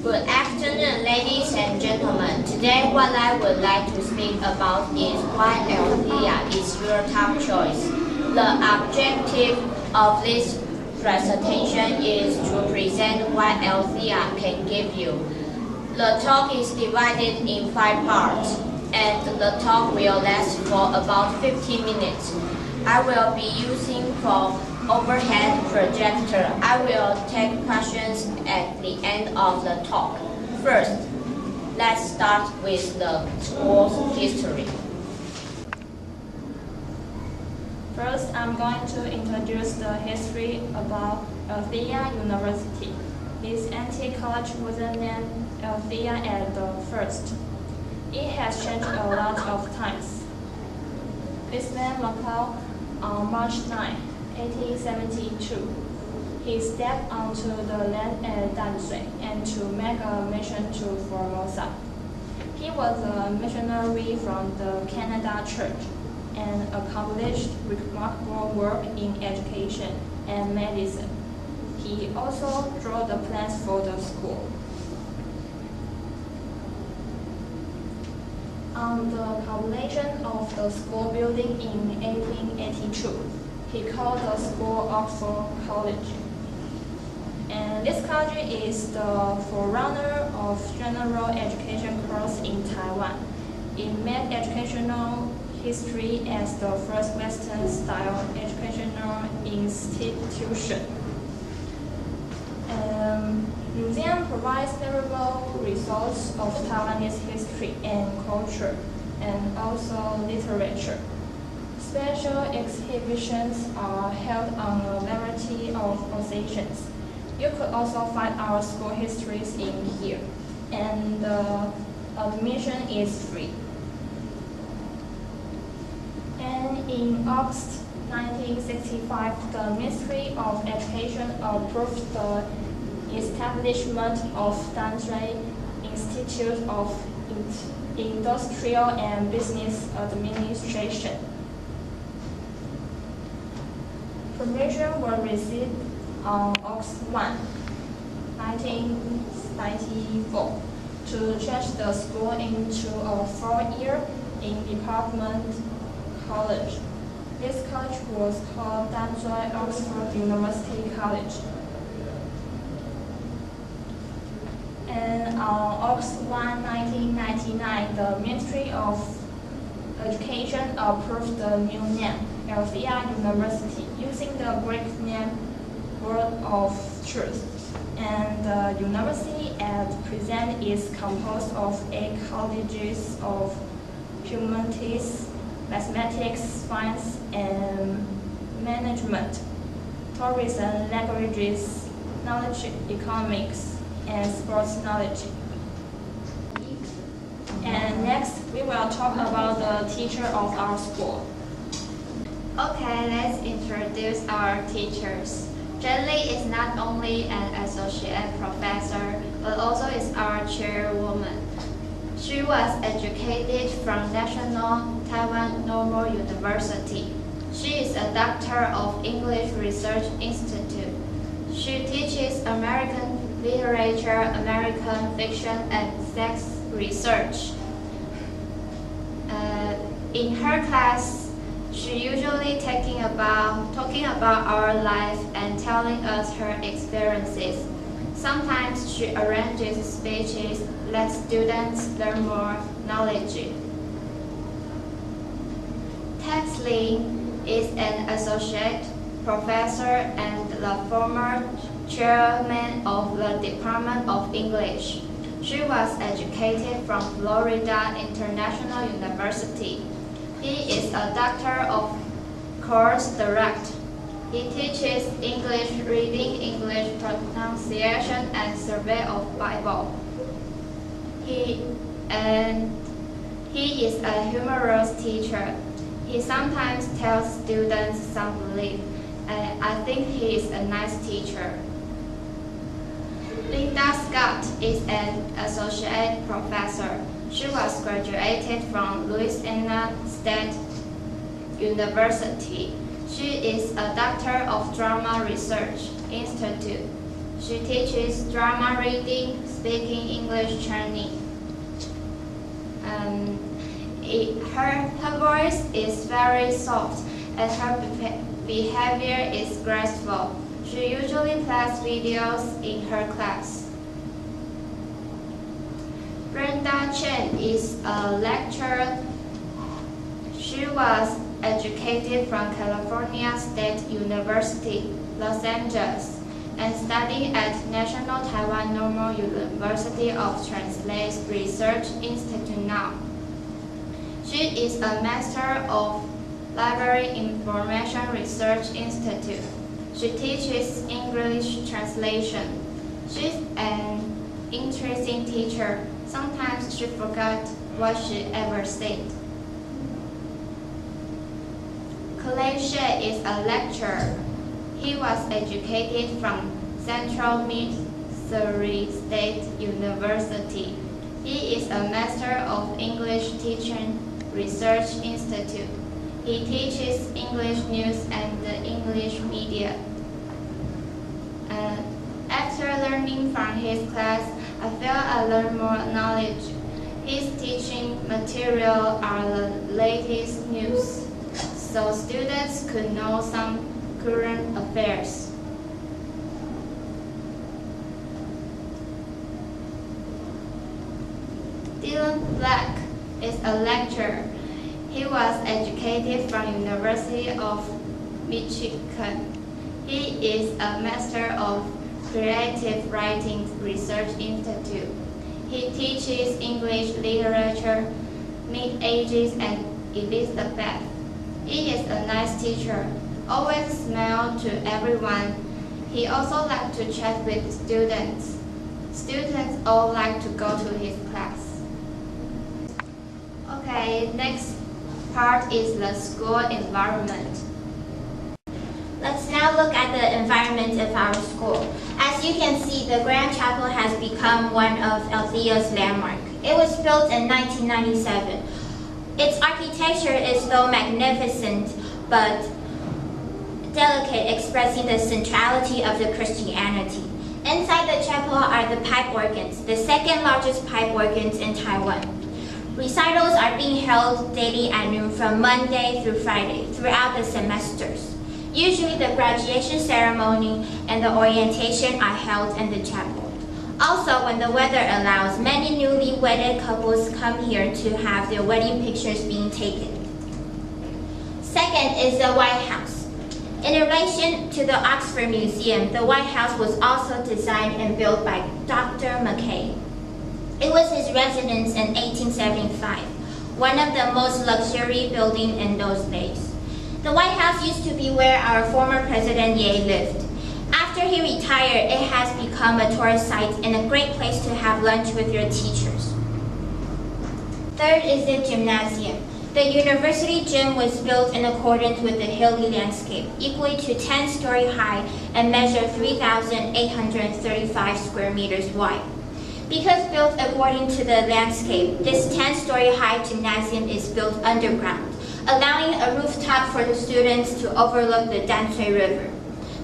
Good afternoon, ladies and gentlemen. Today, what I would like to speak about is why Althea is your top choice. The objective of this presentation is to present what Althea can give you. The talk is divided in 5 parts, and the talk will last for about 15 minutes. I will be using for overhead projector. I will take questions at the end of the talk. First, let's start with the school's history. First, I'm going to introduce the history about Althea University. This antique college wasn't named Althea at the first. It has changed a lot of times. This man McLeod on March 9, 1872. He stepped onto the land at Danshui and to make a mission to Formosa. He was a missionary from the Canada Church and accomplished remarkable work in education and medicine. He also drew the plans for the school. On the completion of the school building in 1882, he called the school Oxford College. And this college is the forerunner of general education course in Taiwan. It made educational history as the first Western-style educational institution. Museum provides valuable resources of Taiwanese history and culture, and also literature. Special exhibitions are held on a variety of occasions. You could also find our school histories in here, and the admission is free. And in August 1965, the Ministry of Education approved the establishment of Danshui Institute of Industrial and Business Administration. Permission was received on August 1, 1994, to change the school into a 4-year in-department college. This college was called Danshui Oxford University College. And on August 1, 1999, the Ministry of Education approved the new name, Althea University, using the Greek name Word of Truth. And the university at present is composed of 8 colleges of humanities, mathematics, science, and management, tourism, languages, knowledge, economics, and sports knowledge. And next, we will talk about the teacher of our school. Okay, let's introduce our teachers. Jenny is not only an associate professor, but also is our chairwoman. She was educated from National Taiwan Normal University. She is a doctor of English Research Institute. She teaches American literature, American fiction, and sex research. In her class, she usually talking about our life and telling us her experiences. Sometimes she arranges speeches, let students learn more knowledge. Tex Lin is an associate professor and the former chairman of the Department of English. She was educated from Florida International University. He is a doctor of course direct. He teaches English reading, English pronunciation, and survey of Bible. He is a humorous teacher. He sometimes tells students some belief, and I think he is a nice teacher. Linda Scott is an associate professor. She was graduated from Louisiana State University. She is a doctor of Drama Research Institute. She teaches drama reading, speaking English training. Her voice is very soft and her behavior is graceful. She usually plays videos in her class. Brenda Chen is a lecturer. She was educated from California State University, Los Angeles, and studied at National Taiwan Normal University of Translate Research Institute now. She is a Master of Library Information Research Institute. She teaches English translation. She's an interesting teacher. Sometimes she forgot what she ever said. Clay Shea is a lecturer. He was educated from Central Missouri State University. He is a Master of English Teaching Research Institute. He teaches English news and the English media. After learning from his class, I feel I learned more knowledge. His teaching material are the latest news, so students could know some current affairs. Dylan Black is a lecturer. He was educated from University of Michigan. He is a Master of Creative Writing Research Institute. He teaches English literature, Mid-Ages, and Elizabeth. He is a nice teacher, always smiles to everyone. He also likes to chat with students. Students all like to go to his class. Okay, next part is the school environment. Let's now look at the environment of our school. As you can see, the Grand Chapel has become one of Althea's landmarks. It was built in 1997. Its architecture is though magnificent, but delicate, expressing the centrality of the Christianity. Inside the chapel are the pipe organs, the second largest pipe organs in Taiwan. Recitals are being held daily at noon from Monday through Friday throughout the semesters. Usually the graduation ceremony and the orientation are held in the chapel. Also, when the weather allows, many newly wedded couples come here to have their wedding pictures being taken. Second is the White House. In relation to the Oxford Museum, the White House was also designed and built by Dr. Mackay. It was his residence in 1875, one of the most luxury buildings in those days. The White House used to be where our former President Ye lived. After he retired, it has become a tourist site and a great place to have lunch with your teachers. Third is the gymnasium. The university gym was built in accordance with the hilly landscape, equally to 10-story high and measure 3,835 square meters wide. Because built according to the landscape, this 10-story high gymnasium is built underground, allowing a rooftop for the students to overlook the Danshui River.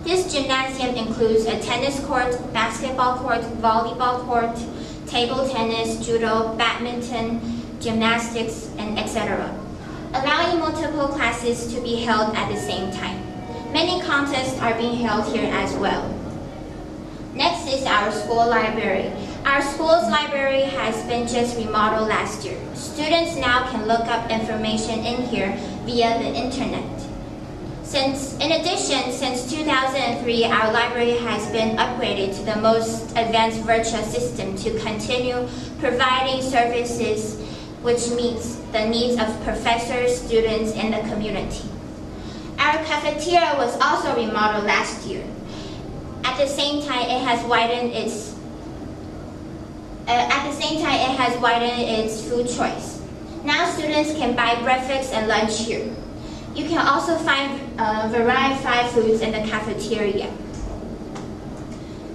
This gymnasium includes a tennis court, basketball court, volleyball court, table tennis, judo, badminton, gymnastics, and etc., allowing multiple classes to be held at the same time. Many contests are being held here as well. Next is our school library. Our school's library has been just remodeled last year. Students now can look up information in here via the internet. In addition, since 2003, our library has been upgraded to the most advanced virtual system to continue providing services which meets the needs of professors, students, and the community. Our cafeteria was also remodeled last year. At the same time, it has widened its food choice. Now students can buy breakfast and lunch here. You can also find varied foods in the cafeteria.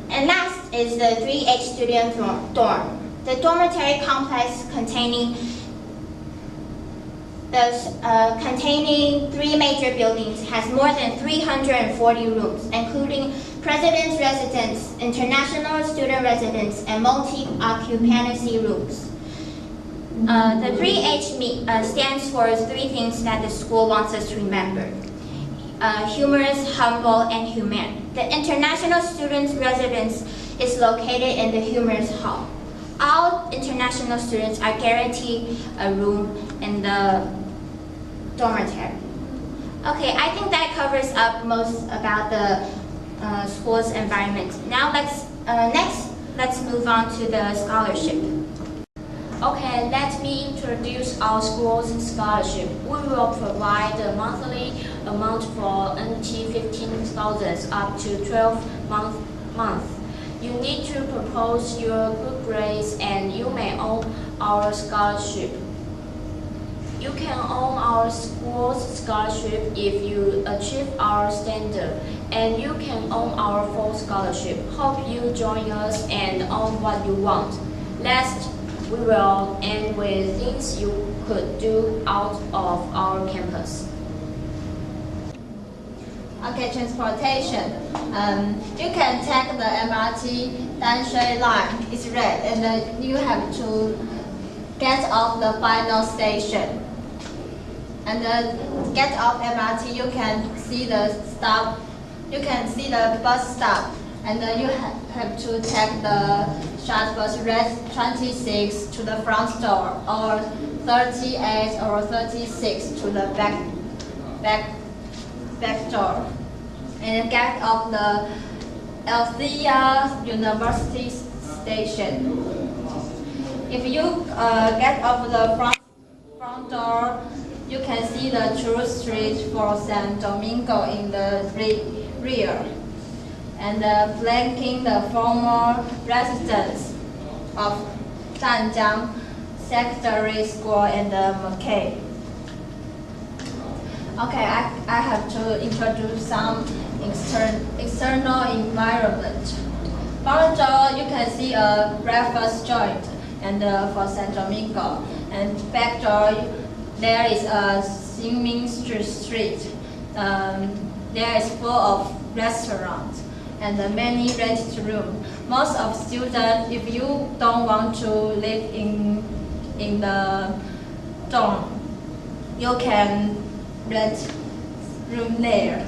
And last is the 3H student dorm. The dormitory complex containing 3 major buildings has more than 340 rooms, including President's residence, international student residence, and multi-occupancy rooms. The 3H stands for three things that the school wants us to remember. Humorous, humble, and humane. The international students' residence is located in the humorous hall. All international students are guaranteed a room in the dormitory. Okay, I think that covers up most about the school's environment. Now let's move on to the scholarship. Okay, let me introduce our school's scholarship. We will provide a monthly amount for NT 15,000 up to 12 month. You need to propose your good grades and you may own our scholarship. You can own our school's scholarship if you achieve our standard, and you can own our full scholarship. Hope you join us and own what you want. Last, we will end with things you could do out of our campus. Okay, transportation. You can take the MRT Danshui line. It's red, and then you have to get off the final station. And get off MRT, you can see the stop. You can see the bus stop, and then you have to take the short bus red 26 to the front door, or 38 or 36 to the back door, and get off the Althea University station. If you get off the front door, you can see the true street for San Domingo in the rear, and flanking the former residence of Zhanjiang Secondary School and McKay. Okay, I have to introduce some external environment. Front door, you can see a breakfast joint and for San Domingo, and back door, there is a swimming street. There is full of restaurants and many rented rooms. Most of students, if you don't want to live in the dorm, you can rent room there.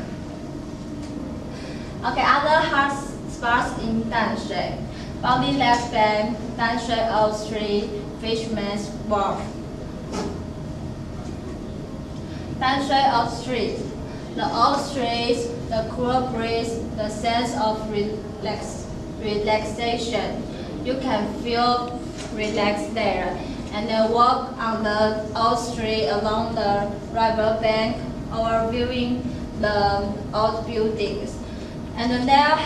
Okay, other hot spots in Danshui: Bounty Left Bank, Danshui Old Street, Fisherman's Wharf. Danshui Old Street. The old streets, the cool breeze, the sense of relaxation. You can feel relaxed there, and then walk on the old street along the river bank, overviewing the old buildings. And then there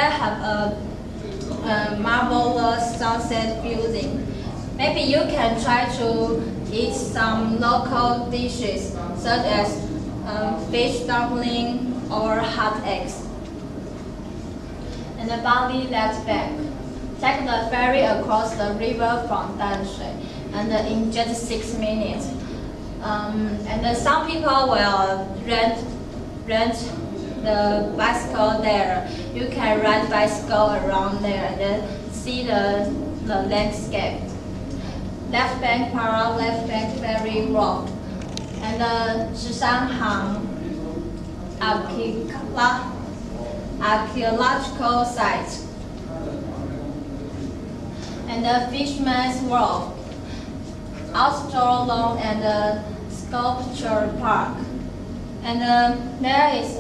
have a marvelous sunset building. Maybe you can try to eat some local dishes such as fish dumpling or hot eggs. And the Bounty Left Bank. Take the ferry across the river from Danshui, and in just 6 minutes. And some people will rent the bicycle there. You can ride bicycle around there and then see the landscape. Left bank park, left bank ferry road, and the Shishanhang archaeological site, and the Fisherman's Wharf, outdoor lawn and the sculpture park, and there is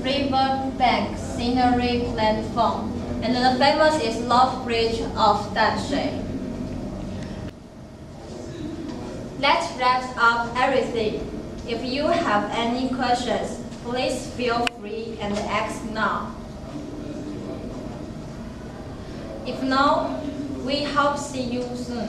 river bank scenery platform, and the famous is Love Bridge of Danshui. Let's wrap up everything. If you have any questions, please feel free and ask now. If not, we hope see you soon.